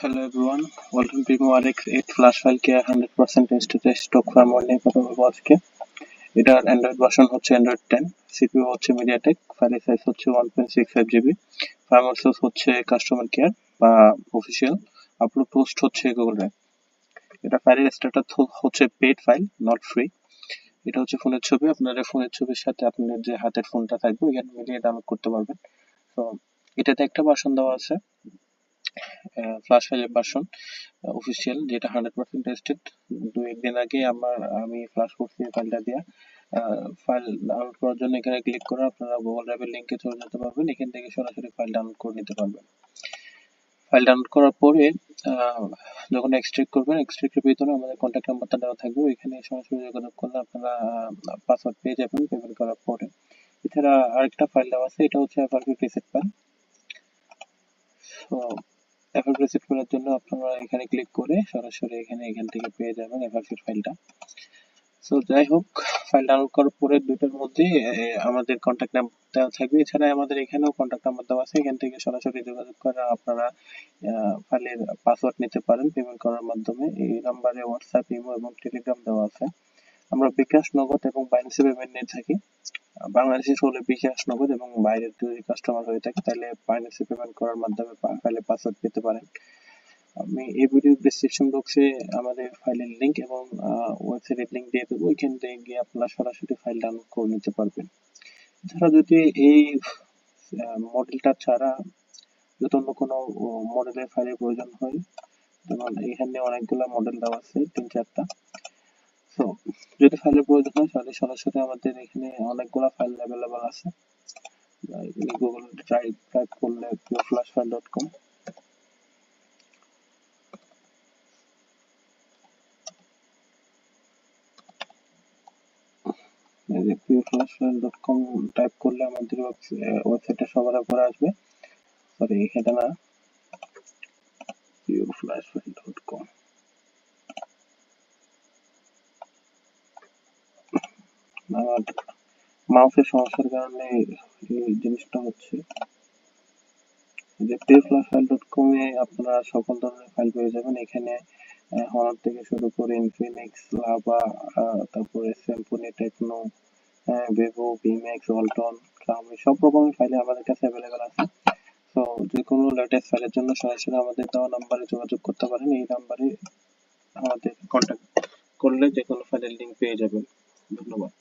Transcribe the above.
Hello everyone, welcome to RX8 flash file care 100% instant stock farm নিয়ে কথা বলবো আজকে। এটার অ্যান্ড্রয়েড ভার্সন হচ্ছে অ্যান্ড্রয়েড 10, সিপিইউ হচ্ছে মিডিয়াটেক, ফাইলের সাইজ হচ্ছে 1.65 জিবি, ফার্মার সোর্স হচ্ছে কাস্টমার কেয়ার বা অফিসিয়াল, আপলোড পোস্ট হচ্ছে গুগল ড্রাইভ। এটা ফাইলের স্ট্যাটাস হচ্ছে পেড ফাইল, নট ফ্রি। এটা হচ্ছে ফোনের ছবি, আপনাদের ফোনের ছবির সাথে আপনাদের যে হাতের ফোনটা থাকবে এখানে মিলিয়ে ডাউনলোড করতে পারবেন। তো এটাতে একটা ভার্সন দেওয়া আছে, ফ্লাশ ফাইলের ভার্সন অফিসিয়াল, যেটা 100% টেস্টেড। একদিন আগে আমি ফ্লাশ করছি ফাইলটা দিয়ে। ফাইল ডাউনলোড করার জন্য এখানে ক্লিক করে আপনারা গুগল ড্রাইভের লিঙ্কে চলে যেতে পারবেন, এখান থেকে সরাসরি ফাইল ডাউনলোড করে নিতে পারবেন। ফাইল ডাউনলোড করার পরে যখন এক্সট্রাক্ট করবেন, এক্সট্রাক্টের ভিতরে আমাদের কন্ট্যাক্ট নাম্বারটা দেওয়া থাকবে, এখানে সরাসরি যোগাযোগ করলে আপনারা পাসওয়ার্ড পেয়ে যাবেন পেমেন্ট করার পরে। এছাড়া আরেকটা ফাইল দেওয়া আছে, এটা হচ্ছে অ্যাপারভিউ প্রিসেট ফাইল। তো অ্যাপারভিউ প্রিসেট করার জন্য আপনারা এখানে ক্লিক করে সরাসরি এখান থেকে পেয়ে যাবেন অ্যাপারভিউ ফাইলটা। সো যাই হোক, ফাইল ডাউনলোড করার পরে দুইটার মধ্যে আমাদের কন্ট্যাক্ট নাম্বার দেওয়া থাকবে। এছাড়া আমাদের এখানেও কন্ট্যাক্ট নাম্বার দেওয়া আছে, এখান থেকে সরাসরি যোগাযোগ করে আপনারা ফাইলের পাসওয়ার্ড নিতে পারেন পেমেন্ট করার মাধ্যমে। এই নাম্বারে হোয়াটসঅ্যাপ, ইমো এবং টেলিগ্রাম দেওয়া আছে। আমরা বিকাশ, নগদ এবং বাইন্যান্সে পেমেন্ট নিয়ে থাকি। বাংলাদেশে হলে বিকাশ, নগদ এবং বাইরের যদি কাস্টমার হয়ে থাকে তাহলে বাইন্যান্সে পেমেন্ট করার মাধ্যমে ফাইলের পাসওয়ার্ড পেতে পারেন। আমি এই ভিডিও ডেসক্রিপশন বক্সে আমাদের ফাইলের লিংক এবং ওয়েবসাইটের লিংক দিয়ে দেবো, ওইখান থেকে গিয়ে আপনারা সরাসরি ফাইল ডাউনলোড করে নিতে পারবেন। এছাড়া যদি এই মডেলটা ছাড়া যদি অন্য কোনো মডেলের ফাইলের প্রয়োজন হয়, যেমন এখানে অনেকগুলো মডেল দেওয়া আছে, 3-4টা। তো যদি ফাইলের প্রয়োজন হয় তাহলে সরাসরি আমাদের এখানে অনেকগুলো ফাইল অ্যাভেলেবল আছে। গুগল ড্রাইভ করলে pureflashfile.com, pureflashfile.com টাইপ করলে আমাদের ওয়েবসাইটটা সবার উপরে আসবে। সরি, এটা না, pureflashfile.com। আমার মাউসের সমস্যার কারণে এই জিনিসটা হচ্ছে যে pureflashfile.com এ আপনারা সকল ধরনের ফাইল পেয়ে যাবেন। এখানে হনার থেকে শুরু করে ইনফিনিক্স, লাভা, তারপরে Symphony, Tecno, Vivo, Vmax, Walton, Xiaomi সব রকমের ফাইল আমাদের কাছে অ্যাভেলেবেল আছে। তো যে কোনো লেটেস্ট ফাইলের জন্য সরাসরি আমাদের দেওয়া নাম্বারে যোগাযোগ করতে পারেন। এই নাম্বারে আমাদের কন্ট্যাক্ট করলে যে কোনো ফাইলের লিঙ্ক পেয়ে যাবেন। ধন্যবাদ।